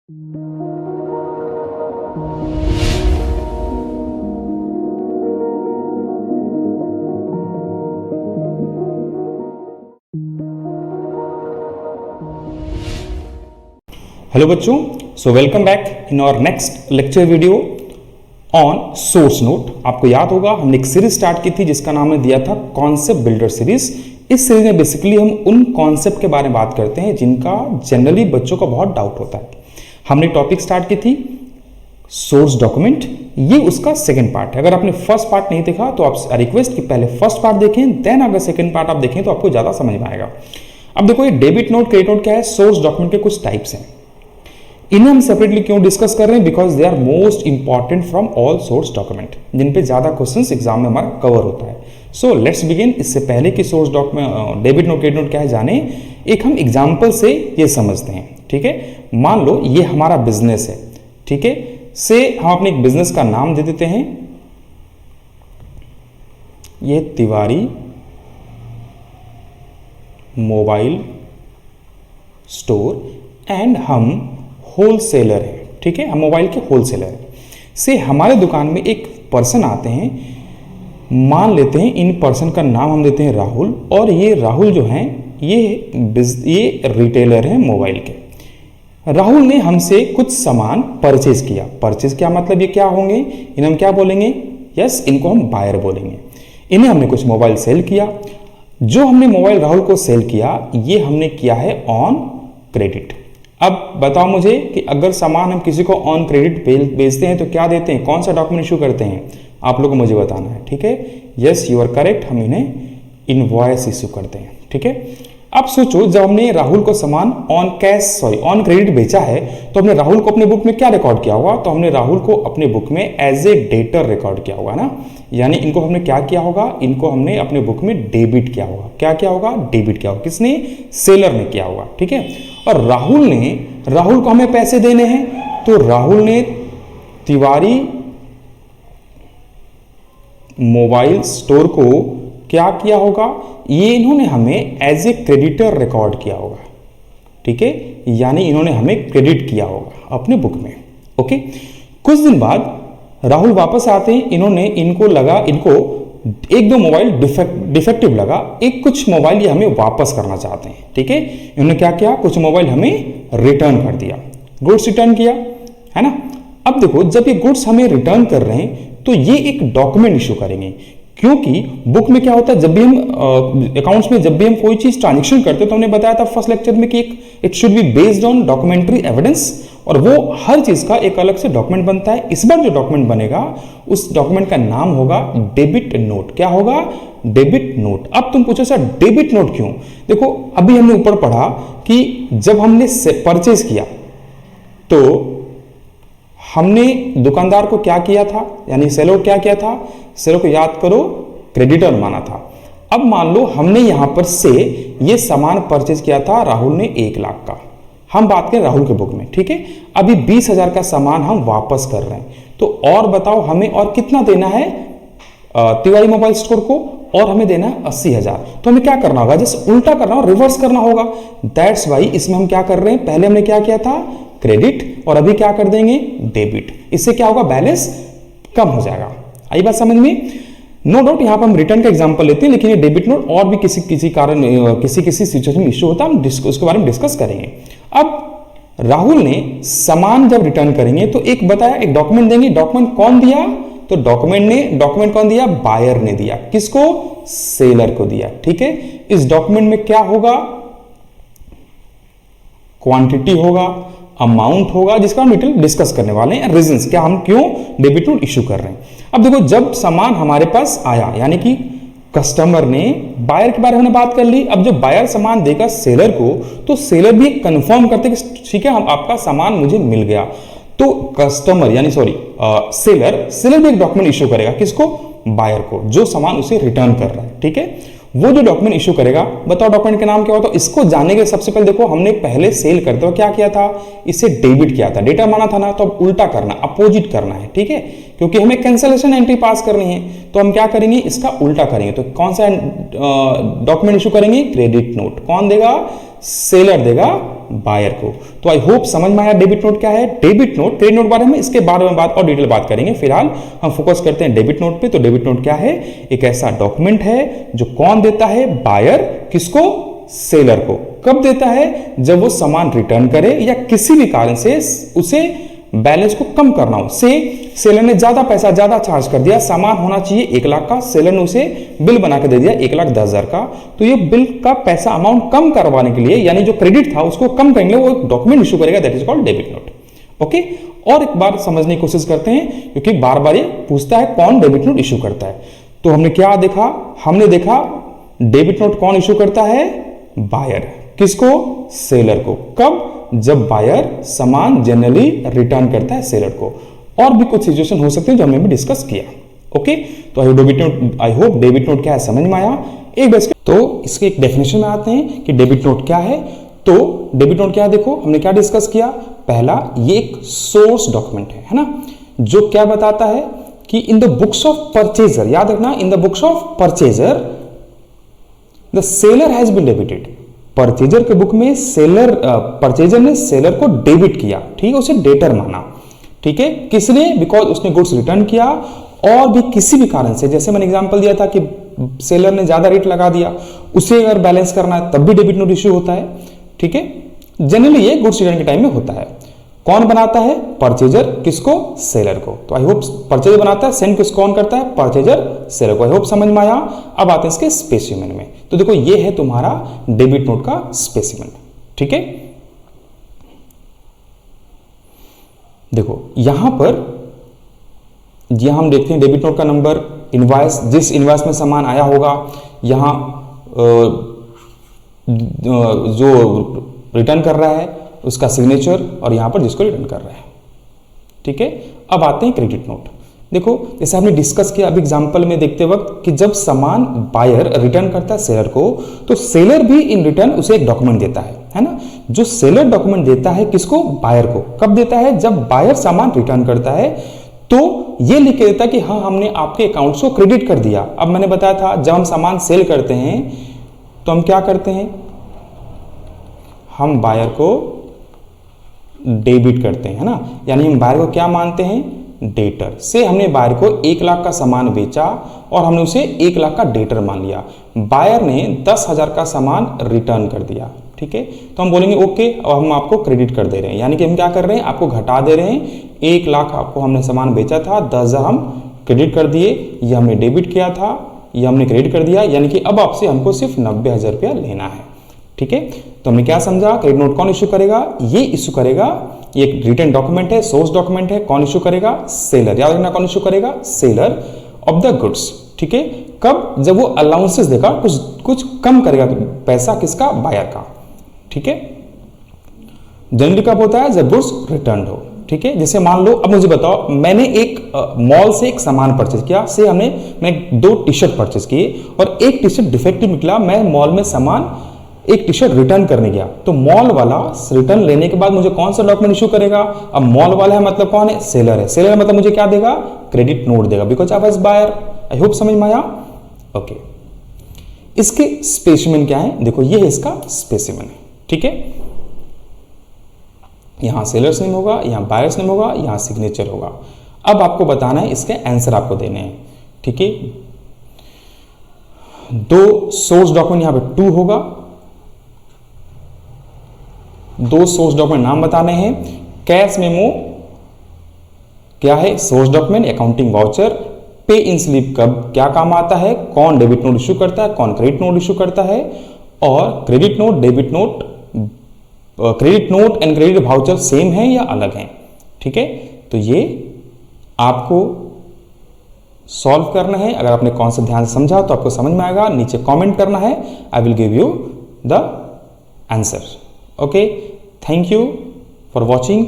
Hello बच्चों, so welcome back in our next lecture video on source note. आपको याद होगा हमने एक सीरीज स्टार्ट की थी जिसका नाम हमने दिया था कॉन्सेप्ट बिल्डर सीरीज। इस सीरीज में बेसिकली हम उन कॉन्सेप्ट के बारे में बात करते हैं जिनका जनरली बच्चों को बहुत डाउट होता है। हमने टॉपिक स्टार्ट की थी सोर्स डॉक्यूमेंट, ये उसका सेकंड पार्ट है। अगर आपने फर्स्ट पार्ट नहीं देखा तो आप रिक्वेस्ट कि पहले फर्स्ट पार्ट देखें, देन अगर सेकंड पार्ट आप देखें तो आपको ज्यादा समझ में आएगा। अब देखो ये डेबिट नोट क्रेडिट नोट क्या है, सोर्स डॉक्यूमेंट के कुछ टाइप्स हैं। इन्हें हम सेपरेटली क्यों डिस्कस कर रहे हैं, because they are most important from all source document, जिन पे ज्यादा क्वेश्चंस एग्जाम में हमारा कवर होता है। So let's begin. इससे पहले कि source document debit note credit note क्या है जाने, एक हम एग्जाम्पल से ये समझते हैं। ठीक है, मान लो ये हमारा बिजनेस है। ठीक है, से हम अपने एक बिजनेस का नाम दे देते हैं, ये तिवारी मोबाइल स्टोर एंड हम होलसेलर है। ठीक है, हम मोबाइल के होलसेलर हैं। से हमारे दुकान में एक पर्सन आते हैं, मान लेते हैं इन पर्सन का नाम हम देते हैं राहुल, और ये राहुल जो हैं ये रिटेलर हैं मोबाइल के। राहुल ने हमसे कुछ सामान परचेज किया। परचेज क्या मतलब ये क्या होंगे, इन्हें हम क्या बोलेंगे, यस इनको हम बायर बोलेंगे। इन्हें हमने कुछ मोबाइल सेल किया। जो हमने मोबाइल राहुल को सेल किया ये हमने किया है ऑन क्रेडिट। अब बताओ मुझे कि अगर सामान हम किसी को ऑन क्रेडिट बेचते हैं तो क्या देते हैं, कौन सा डॉक्यूमेंट इशू करते हैं, आप लोगों को मुझे बताना है। ठीक है, यस यू आर करेक्ट, हम इन्हें इनवॉइस इशू करते हैं। ठीक है, अब सोचो जब हमने राहुल को सामान ऑन क्रेडिट बेचा है तो हमने राहुल को अपने बुक में क्या रिकॉर्ड किया होगा, तो हमने राहुल को अपने बुक में एज ए डेटर रिकॉर्ड किया होगा ना। यानी इनको हमने क्या किया होगा, इनको हमने अपने बुक में डेबिट किया होगा। क्या किया होगा, डेबिट किया होगा। किसने, सेलर ने किया होगा। ठीक है, और राहुल को हमें पैसे देने हैं तो राहुल ने तिवारी मोबाइल स्टोर को क्या किया होगा, ये इन्होंने हमें एज ए क्रेडिटर रिकॉर्ड किया होगा। ठीक है, यानी इन्होंने हमें क्रेडिट किया होगा अपने बुक में। ओके, कुछ दिन बाद राहुल वापस आते हैं, इनको एक दो मोबाइल डिफेक्टिव लगा, एक कुछ मोबाइल ये हमें वापस करना चाहते हैं। ठीक है, इन्होंने क्या किया, कुछ मोबाइल हमें रिटर्न कर दिया, गुड्स रिटर्न किया, है ना। अब देखो जब ये गुड्स हमें रिटर्न कर रहे हैं तो ये एक डॉक्यूमेंट इशू करेंगे, क्योंकि बुक में क्या होता है, जब भी हम अकाउंट्स में जब भी हम कोई चीज ट्रांजेक्शन करते हैं तो हमने बताया था फर्स्ट लेक्चर में कि it should be based on documentary evidence, और वो हर चीज का एक अलग से डॉक्यूमेंट बनता है। इस बार जो डॉक्यूमेंट बनेगा उस डॉक्यूमेंट का नाम होगा डेबिट नोट। क्या होगा, डेबिट नोट। अब तुम पूछो सर डेबिट नोट क्यों, देखो अभी हमने ऊपर पढ़ा कि जब हमने परचेज किया तो हमने दुकानदार को क्या किया था, यानी सेलर क्या किया था, सेलर को याद करो क्रेडिटर माना था। अब मान लो हमने यहां पर से ये सामान परचेज किया था राहुल ने 1 लाख का, हम बात करें राहुल के बुक में। ठीक है, अभी 20,000 का सामान हम वापस कर रहे हैं, तो और बताओ हमें और कितना देना है तिवारी मोबाइल स्टोर को, और हमें देना है 80,000। तो हमें क्या करना होगा, जस्ट उल्टा करना होगा, रिवर्स करना होगा। दैट्स वाई इसमें हम क्या कर रहे हैं, पहले हमने क्या किया था क्रेडिट, और अभी क्या कर देंगे डेबिट। इससे क्या होगा, बैलेंस कम हो जाएगा। आई बात समझ में। नो डाउट यहाँ पर हम रिटर्न का एग्जांपल लेते हैं, लेकिन ये डेबिट नोट और भी किसी कारण किसी सिचुएशन में इश्यू होता है, हम उसके बारे में डिस्कस करेंगे। अब राहुल ने सामान जब रिटर्न करेंगे तो एक बताया, एक डॉक्यूमेंट देंगे। डॉक्यूमेंट कौन दिया, तो डॉक्यूमेंट कौन दिया, बायर ने दिया। किसको, सेलर को दिया। ठीक है, इस डॉक्यूमेंट में क्या होगा, क्वांटिटी होगा, अमाउंट होगा, जिसका हम डिटेल डिस्कस करने वाले हैं, रीजंस क्या, हम क्यों डेबिट नोट इशू कर रहे हैं। अब देखो जब सामान हमारे पास आया, यानी कि कस्टमर ने, बायर के बारे में बात कर ली। अब जब बायर सामान देगा सेलर को तो सेलर भी कंफर्म करते कि ठीक है हम आपका सामान मुझे मिल गया, तो कस्टमर यानी सेलर भी एक डॉक्यूमेंट इशू करेगा। किसको, बायर को, जो सामान उसे रिटर्न कर रहा है। ठीक है, वो जो डॉक्यूमेंट इशू करेगा, बताओ डॉक्यूमेंट का नाम क्या होता है। इसको जानने के सबसे पहले देखो हमने पहले सेल करते हुए क्या किया था, इसे डेबिट किया था, डेटा माना था ना, तो अब उल्टा करना, अपोजिट करना है। ठीक है, क्योंकि हमें कैंसलेशन एंट्री पास करनी है, तो हम क्या करेंगे, इसका उल्टा करेंगे। तो कौन सा डॉक्यूमेंट इशू करेंगे, क्रेडिट नोट। कौन देगा, सेलर देगा बायर को। तो आई होप समझ में आया डेबिट नोट क्या है। डेबिट नोट, क्रेडिट नोट बारे में इसके बारे में बात और डिटेल बात करेंगे, फिलहाल हम फोकस करते हैं डेबिट नोट पे। तो डेबिट नोट क्या है, एक ऐसा डॉक्यूमेंट है जो कौन देता है, बायर, किसको, सेलर को। कब देता है, जब वो सामान रिटर्न करे या किसी भी कारण से उसे बैलेंस को कम करना हो। से सेलर ने ज्यादा पैसा ज्यादा चार्ज कर दिया, सामान होना चाहिए 1 लाख का, सेलर ने उसे बिल बना के दे दिया 1,10,000 का। तो ये बिल का पैसा अमाउंट कम करवाने के लिए, यानी जो क्रेडिट था उसको कम करने के लिए वो एक डॉक्यूमेंट इशू करेगा, that is called debit note. Okay, और एक बार समझने की कोशिश करते हैं, क्योंकि बार बार ये पूछता है कौन डेबिट नोट इशू करता है। तो हमने क्या देखा, हमने देखा डेबिट नोट कौन इशू करता है, बायर। किसको, सेलर को। कब, जब बायर सामान जनरली रिटर्न करता है सेलर को। और भी कुछ सिचुएशन हो सकते हैं जो हमने भी डिस्कस किया। ओके, तो आई होप डेबिट नोट क्या है समझ में आया। एक बार तो इसके एक डेफिनेशन में आते हैं कि डेबिट नोट क्या है। तो डेबिट नोट क्या है, देखो हमने क्या डिस्कस किया। पहला, ये एक सोर्स डॉक्यूमेंट है ना, जो क्या बताता है कि in the books of purchaser, याद रखना, in the books of purchaser the seller has been debited. Purchaser के बुक में सेलर, परचेजर ने सेलर को डेबिट किया, ठीक है, उसे डेटर माना। ठीक है, किसने, बिकॉज उसने गुड्स रिटर्न किया, और भी किसी भी कारण से, जैसे मैंने एग्जांपल दिया था कि सेलर ने ज्यादा रेट लगा दिया, उसे अगर बैलेंस करना है तब भी डेबिट नोट इश्यू होता है। ठीक है, जनरली ये गुड्स रिटर्न के टाइम में होता है। कौन बनाता है, परचेजर, किसको, सेलर को। तो आई होप परचेजर बनाता है, सेंड किसको कौन करता है, परचेजर सेलर को। आई होप समझ में आया। अब आते हैं इसके स्पेसिमेन में। तो देखो ये है तुम्हारा डेबिट नोट का स्पेसिमेन। ठीक है, देखो यहां पर हम देखते हैं डेबिट नोट का नंबर, इनवॉइस, जिस इनवॉइस में सामान आया होगा, यहां जो रिटर्न कर रहा है उसका सिग्नेचर, और यहां पर जिसको रिटर्न कर रहा है। ठीक है, अब आते हैं क्रेडिट नोट। देखो जैसे हमने डिस्कस किया अभी एग्जांपल में देखते वक्त कि जब सामान बायर रिटर्न करता है सेलर को, तो सेलर भी इन रिटर्न उसे एक डॉक्यूमेंट देता है ना। जो सेलर डॉक्यूमेंट देता है किसको, बायर को। कब देता है, जब बायर सामान रिटर्न करता है, तो ये लिख के देता है कि हाँ हमने आपके अकाउंट्स को क्रेडिट कर दिया। अब मैंने बताया था जब हम सामान सेल करते हैं तो हम क्या करते हैं, हम बायर को डेबिट करते हैं ना, यानी हम बायर को क्या मानते हैं, डेटर। से हमने बायर को 1 लाख का सामान बेचा और हमने उसे 1 लाख का डेटर मान लिया। बायर ने 10,000 का सामान रिटर्न कर दिया। ठीक है, तो हम बोलेंगे ओके, अब हम आपको क्रेडिट कर दे रहे हैं, यानी कि हम क्या कर रहे हैं, आपको घटा दे रहे हैं। 1 लाख आपको हमने सामान बेचा था, 10,000 हम क्रेडिट कर दिए, ये हमने डेबिट किया था, ये हमने क्रेडिट कर दिया, यानी कि अब आपसे हमको सिर्फ 90,000 रुपया लेना है। ठीक है, तो हमने क्या समझा, क्रेडिट नोट कौन इश्यू करेगा, ये इश्यू करेगा, ये एक रिटन डॉक्यूमेंट है, सोर्स डॉक्यूमेंट है। कौन इश्यू करेगा, सेलर। याद रखना कौन इश्यू करेगा, सेलर ऑफ द गुड्स। ठीक है, कब, जब वो अलाउंसेस देगा, कुछ कम करेगा पैसा, किसका, बायर का। ठीक है, जनरली कब होता है, जब गुड्स रिटर्न हो। ठीक है, जैसे मान लो, अब मुझे बताओ, मैंने एक मॉल से एक सामान परचेज किया, से मैं 2 टी शर्ट परचेज किए और एक टी शर्ट डिफेक्टिव निकला। मैं मॉल में सामान एक टी शर्ट रिटर्न करने गया, तो मॉल वाला रिटर्न लेने के बाद मुझे कौन सा डॉक्यूमेंट इशू करेगा। अब मॉल वाला है मतलब कौन है, सेलर है। सेलर मतलब मुझे क्या देगा, क्रेडिट नोट देगा, because I was buyer. I hope समझ में आया। ओके, इसके स्पेसिमेन क्या है, देखो ये है इसका स्पेसिमेन है। ठीक है, यहां सेलर्स नेम होगा, यहां बायर्स नेम होगा, यहां सिग्नेचर होगा। अब आपको बताना है, इसके आंसर आपको देने हैं। ठीक है, 2 सोर्स डॉक्यूमेंट यहां पे 2 होगा, 2 सोर्स डॉक्यूमेंट नाम बताने हैं। कैश मेमो क्या है, सोर्स डॉक्यूमेंट, अकाउंटिंग वाउचर। पे इन स्लिप कब क्या काम आता है, कौन डेबिट नोट इशू करता है, कौन क्रेडिट नोट इशू करता है। और credit note, debit note, credit note and credit voucher same है या अलग है। ठीक है, तो ये आपको सॉल्व करना है। अगर आपने कॉन्सेप्ट ध्यान से समझा तो आपको समझ में आएगा, नीचे कमेंट करना है, I will give you the answer. Okay, thank you for watching.